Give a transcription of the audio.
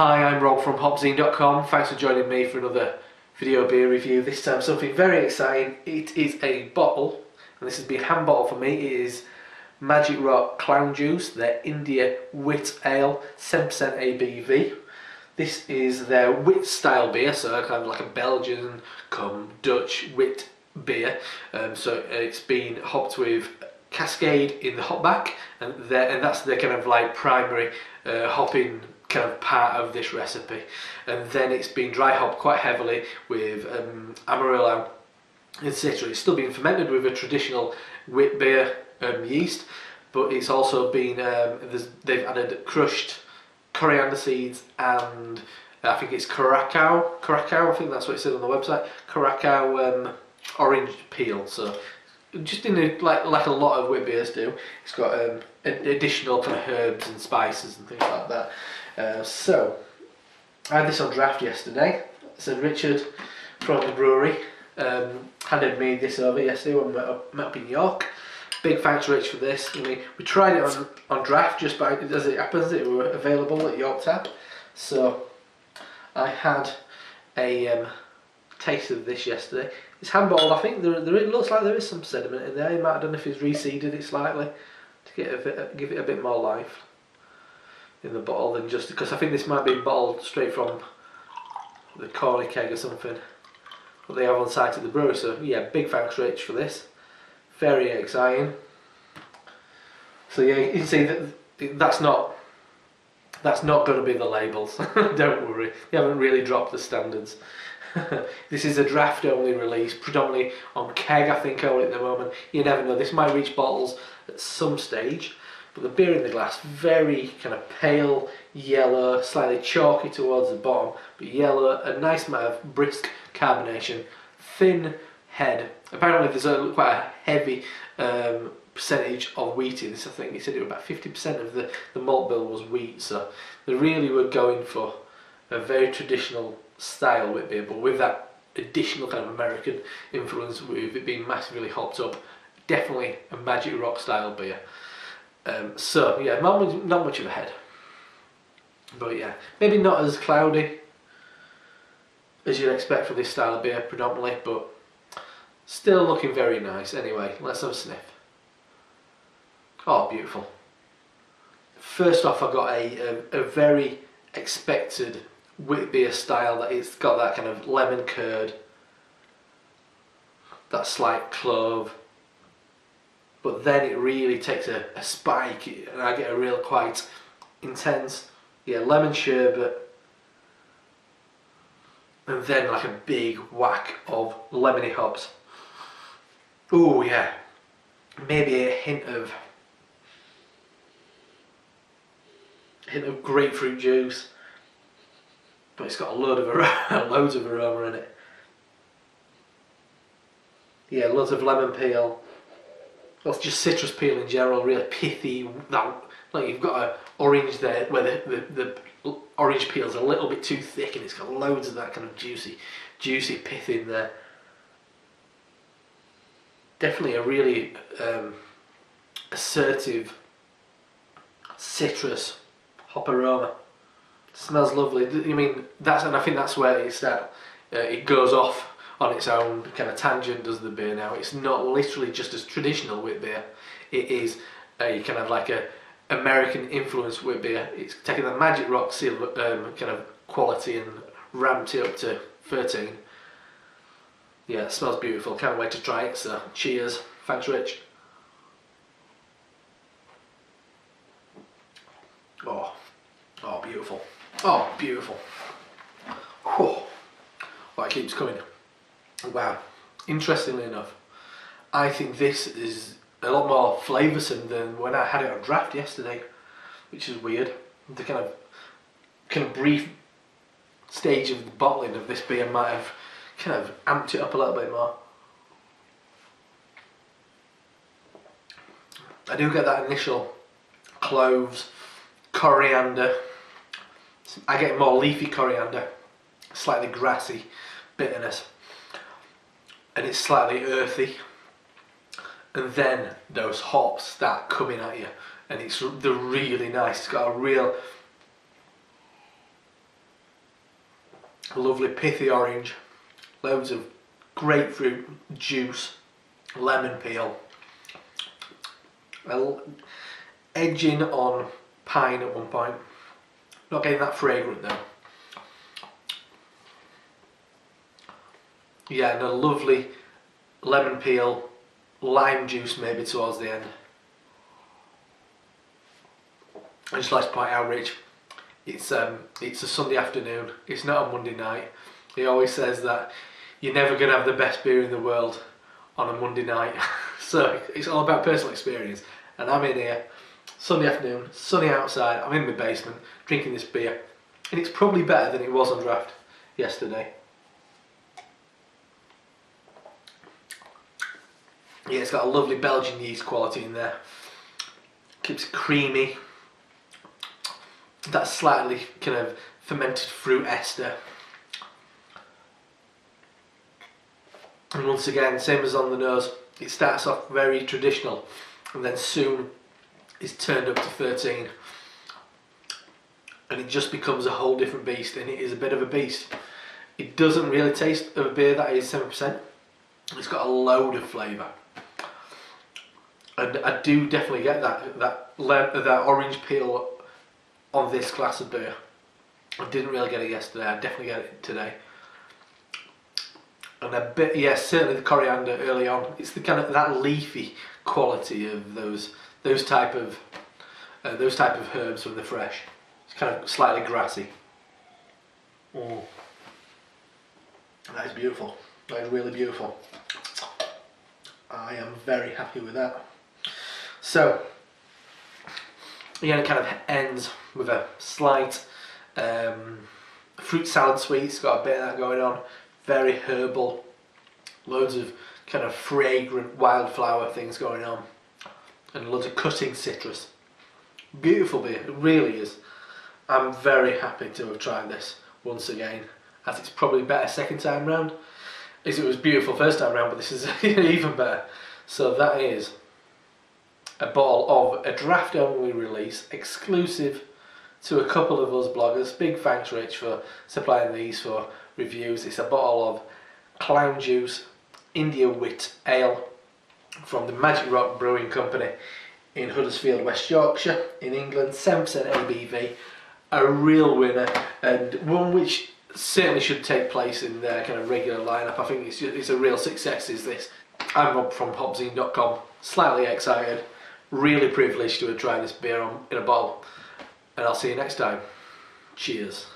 Hi, I'm Rob from HopZine.com. Thanks for joining me for another video beer review. This time something very exciting. It is a bottle, and this has been hand bottled for me. It is Magic Rock Clown Juice, their India Wit Ale, 7% ABV. This is their wit style beer, so kind of like a Belgian come Dutch wit beer. So it's been hopped with Cascade in the hopback, and that's the kind of like primary hopping kind of part of this recipe. And then it's been dry hopped quite heavily with Amarillo, etc. It's still being fermented with a traditional wit beer yeast, but it's also been they've added crushed coriander seeds and I think it's Curacao, I think that's what it said on the website, Curacao orange peel. So just in like a lot of wit beers do, it's got additional kind of herbs and spices and things like that. So I had this on draft yesterday. So Richard from the brewery handed me this over yesterday when we met up in York. Big thanks, Rich, for this. I mean, we tried it on draft just by, as it happens, it were available at York Tap. So I had a taste of this yesterday. It's hand bottled. I think there it looks like there is some sediment in there. He might have done if he's reseeded it slightly to give it a bit more life in the bottle than just, because I think this might be bottled straight from the corny keg or something what they have on site at the brewery. So yeah, big thanks, Rich, for this. Very exciting. So yeah, you can see that that's not going to be the labels. Don't worry, they haven't really dropped the standards. This is a draft only release, predominantly on keg I think only at the moment. You never know, this might reach bottles at some stage. But the beer in the glass, very kind of pale yellow, slightly chalky towards the bottom, but yellow, a nice amount of brisk carbonation, thin head. Apparently there's quite a heavy percentage of wheat in this. I think he said it was about 50% of the malt bill was wheat, so they really were going for a very traditional style wit beer, but with that additional kind of American influence, with it being massively hopped up. Definitely a Magic Rock style beer. So yeah, not much of a head, but yeah, maybe not as cloudy as you'd expect from this style of beer predominantly, but still looking very nice. Anyway, let's have a sniff. Oh, beautiful. First off, I got a very expected wit beer style, that it's got that kind of lemon curd, that slight clove, but then it really takes a spike and I get a real quite intense, yeah, lemon sherbet, and then like a big whack of lemony hops. Oh yeah, maybe a hint of grapefruit juice, but it's got a load of loads of aroma in it. Yeah, loads of lemon peel. Well, just citrus peel in general, really pithy. Like you've got an orange there where the orange peel's a little bit too thick, and it's got loads of that kind of juicy pith in there. Definitely a really assertive citrus hop aroma. Smells lovely. I mean, and I think that's where it goes off on its own kind of tangent, does the beer now. It's not literally just as traditional wit beer. It is a kind of like a American influenced wit beer. It's taking the Magic Rock seal kind of quality and ramped it up to 13. Yeah, it smells beautiful. Can't wait to try it. So cheers. Thanks, Rich. Oh, beautiful. Oh, beautiful. Oh, it keeps coming. Wow. Interestingly enough, I think this is a lot more flavoursome than when I had it on draft yesterday, which is weird. The kind of brief stage of the bottling of this beer might have kind of amped it up a little bit more. I do get that initial cloves, coriander. I get more leafy coriander, slightly grassy bitterness, and it's slightly earthy. And then those hops start coming at you, and they're really nice. It's got a real a lovely pithy orange, loads of grapefruit juice, lemon peel, edging on pine at one point. Not getting that fragrant though. Yeah, and a lovely lemon peel, lime juice maybe towards the end. I just like to point out, Rich, it's a Sunday afternoon, it's not a Monday night. He always says that you're never going to have the best beer in the world on a Monday night. So it's all about personal experience. And I'm in here, Sunday afternoon, sunny outside, I'm in my basement, drinking this beer. And it's probably better than it was on draft yesterday. Yeah, it's got a lovely Belgian yeast quality in there. Keeps it creamy. That slightly kind of fermented fruit ester. And once again, same as on the nose, it starts off very traditional and then soon is turned up to 13. And it just becomes a whole different beast, and it is a bit of a beast. It doesn't really taste of a beer that is 7%. It's got a load of flavour. And I do definitely get that orange peel on this glass of beer. I didn't really get it yesterday, I definitely get it today. And a bit, yes, certainly the coriander early on. It's the kind of that leafy quality of those type of herbs when they're fresh. It's kind of slightly grassy. Mm. That is beautiful. That is really beautiful. I am very happy with that. So, again, it kind of ends with a slight fruit salad sweet. It's got a bit of that going on. Very herbal. Loads of kind of fragrant wildflower things going on. And loads of cutting citrus. Beautiful beer, it really is. I'm very happy to have tried this once again, as it's probably better second time round. As it was beautiful first time round, but this is even better. So that is a bottle of a draft only release, exclusive to a couple of us bloggers. Big thanks, Rich, for supplying these for reviews. It's a bottle of Clown Juice India Wit Ale from the Magic Rock Brewing Company in Huddersfield, West Yorkshire in England. 7% ABV, a real winner, and one which certainly should take place in their kind of regular lineup. I think it's a real success, is this. I'm Rob from HopZine.com, slightly excited, really privileged to have tried this beer in a bottle, and I'll see you next time. Cheers.